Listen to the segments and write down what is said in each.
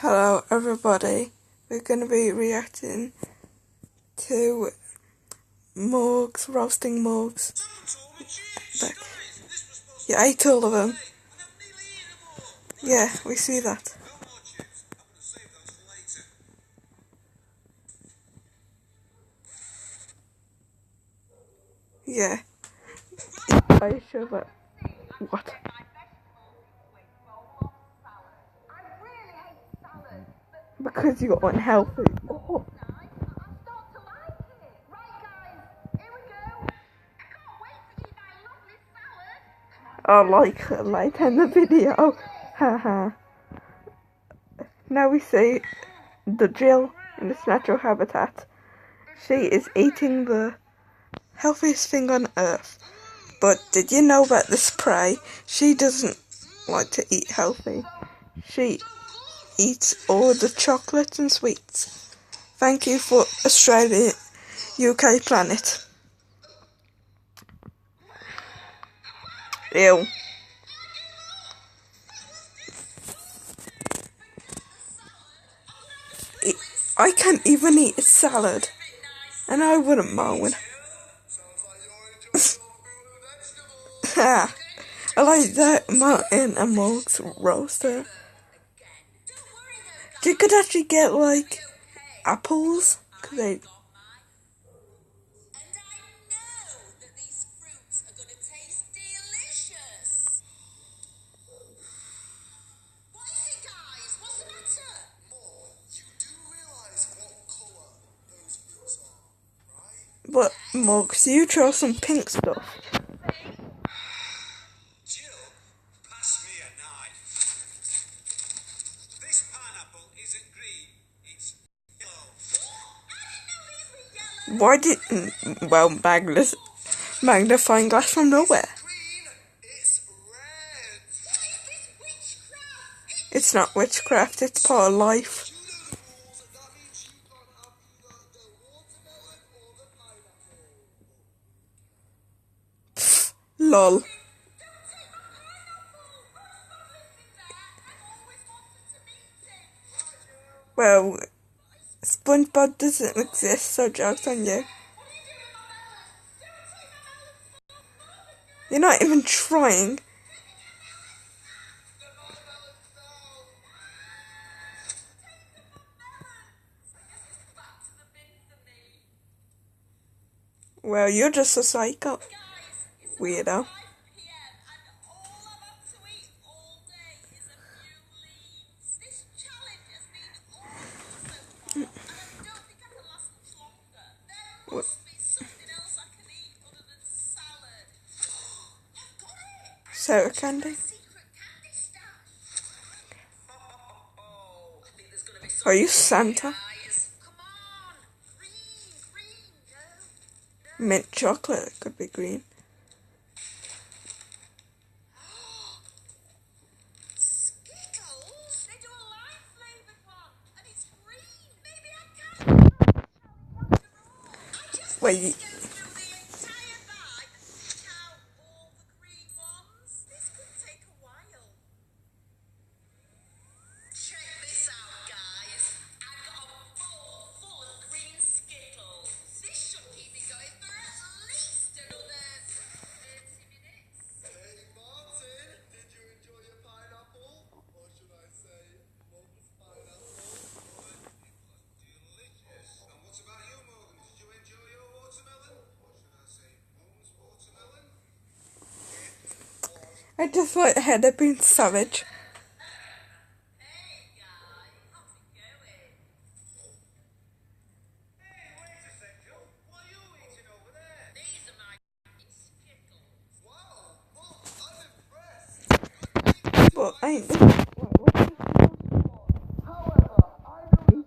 Hello everybody, we're going to be reacting to morgz, roasting morgz. Look, you ate all of them. Yeah, we see that. Yeah. Are you sure about what? Because you're unhealthy. Oh. Oh, like in the video. Haha. Now we see the Jill in its natural habitat. She is eating the healthiest thing on earth. But did you know about this prey? She doesn't like to eat healthy. She eats all the chocolates and sweets. Thank you for Australia, UK planet. Ew. I can't even eat a salad, and I wouldn't moan. I like that Martin and morgz roaster. You could actually get like apples, cause they. But morgz, you try some pink stuff. Jill, pass me a knife. This pineapple isn't green, it's yellow. Why did magnifying glass from nowhere? Green, it's red. It's not witchcraft, it's part of life. Lol. Well, SpongeBob doesn't exist, so joke's on you. You're not even trying. Well, you're just a psycho. Weirdo. Soda candy. Are you Santa? Mint chocolate could be green. Wait. I just thought had it been savage. But I ain't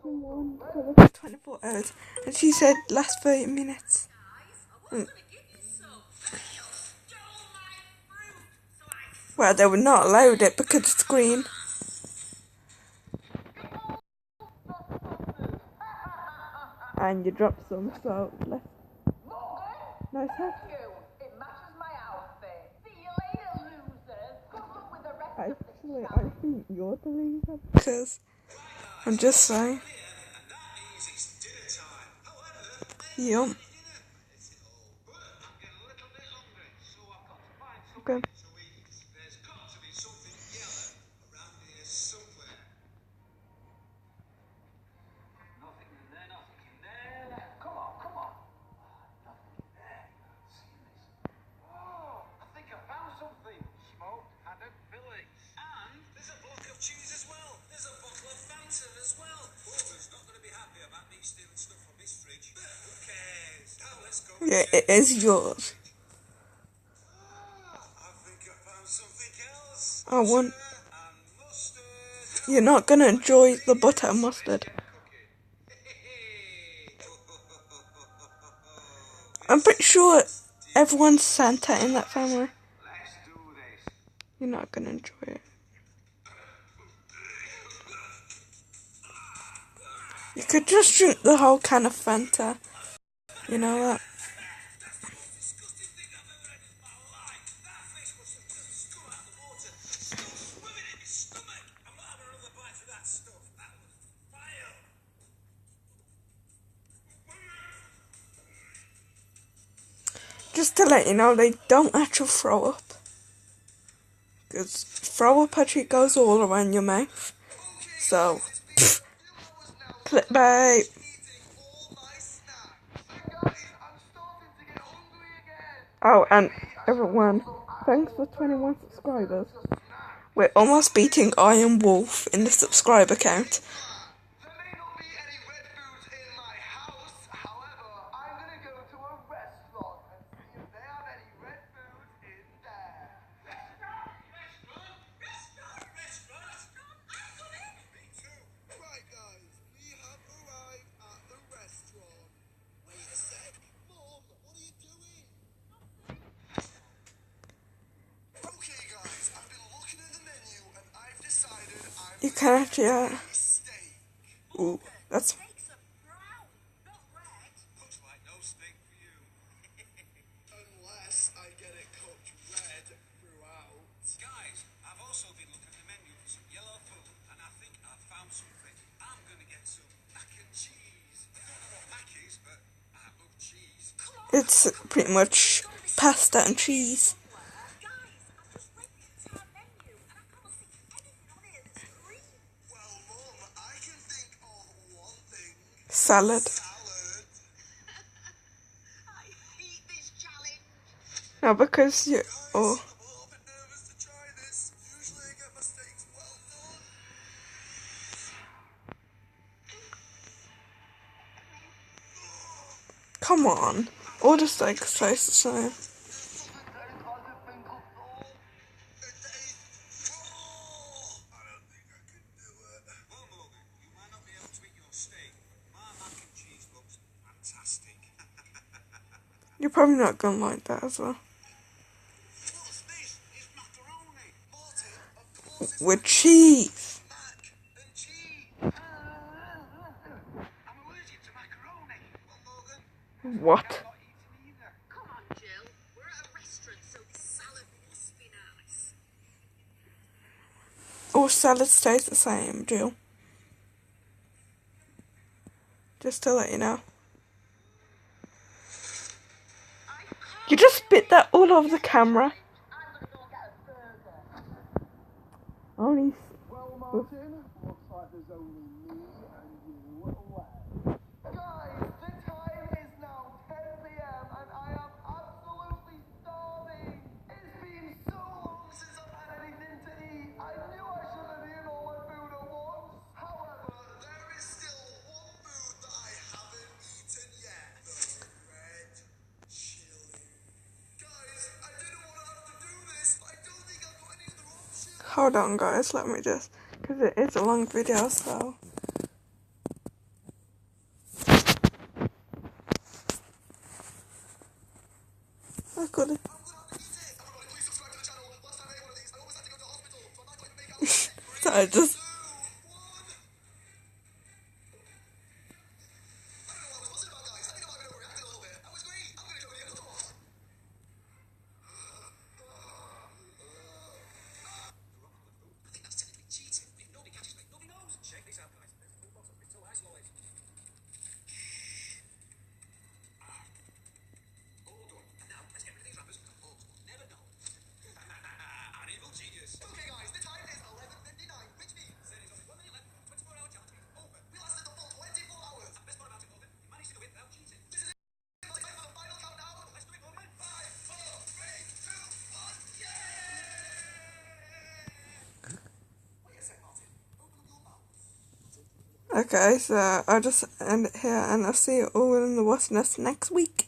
one for 24 hours, and she said last 30 minutes. Well, they were not allowed it because it's green. And you dropped some, so let's. Nice hat. It matches my outfit. See you later, losers. Good luck with the rest of the Actually, I think you're the loser because I'm just saying. And that means it's dinner time. However, Yum. is it all? But I'm getting a little bit hungry, so I've got to find Okay. something to eat. There's got to be something yellow around here somewhere. Nothing in there, nothing in there. Come on, come on. Nothing in there. Seen this. Oh, I think I found something. Smoked haddock fillets. And there's a block of cheese as well. There's a bottle of Fanta as well. Walter's not going to be happy about me stealing stuff from his fridge. But who cares? Now let's go. Yeah, it is yours. I think I found something else. I want. Butter and mustard. You're not gonna enjoy the butter and mustard. I'm pretty sure everyone's Santa in that family. Let's do this. You're not gonna enjoy it. You could just drink the whole can of Fanta. You know that? Disgusting thing I've ever had in my life. That fish must have just come out of the water. Still swimming in my stomach. I'm not having another bite of that stuff. That was vile. Just to let you know, they don't actually throw up. Because throw up actually goes all around your mouth. So, clickbait. Eating all my snacks. Hey guys, I'm starting to get hungry again. Oh, and everyone, thanks for 21 subscribers. We're almost beating Iron Wolf in the subscriber count. There may not be any red foods in my house. However, I'm gonna go to a restaurant and see if they have any red foods in there. Me too. Right, guys. We have arrived at the restaurant. Wait a sec. Mom, what are you doing? Okay, guys. I've been looking at the menu and I've decided I'm You can actually, a steak. ooh, that's, Looks like no steak for you. Unless I get it cooked red throughout. Guys, I've also been looking at the menu for some yellow food, and I think I've found something. I'm gonna get some mac and cheese. I don't know what mac is, but I love cheese. it's pretty much pasta and cheese. Well, Mum, I can think of one thing. Salad. Salad. I hate this challenge. No, because you, oh, I'm a little bit nervous to try this. Usually I get my steaks well done. come on. All the steaks taste the same. It tastes like it tastes raw. I don't think I can do it. Well, Morgan, you might not be able to eat your steak. My mac and cheese looks fantastic. You're probably not gonna like that as well. What's this? It's macaroni. Martin, of course it's With cheese. mac and cheese. I'm allergic to macaroni. Well, Morgan, What? Not eating either. Come on, Jill. We're at a restaurant, so this salad must be nice. All salads taste the same, Jill. Just to let you know. You just spit that all over the camera. I'm gonna go get a burger. Only. Well, Martin, looks like there's only me and you left. Guys, the time is now 10 p.m. and I am absolutely starving. It's been so long since I've had anything to eat. I knew I should have eaten all my food at once. However, there is still one food that I haven't eaten yet. The red chili. Guys, I didn't want to have to do this. I don't think I've got any other options. Hold on, guys. Let me just. Because it is a long video, so. I could have. I'm gonna have to eat it. Everybody, please subscribe to the channel. Last time I ate one of these, I almost had to go to hospital, so I might not even make out of it. So I just. 2, 1. I don't know what was it about, guys. I think I might have been overreacting a little bit. That was great. I'm gonna go again. I think that's technically cheating. If nobody catches me, nobody knows. Check this out, guys. There's Okay, so I'll just end it here and I'll see you all in the what's next week.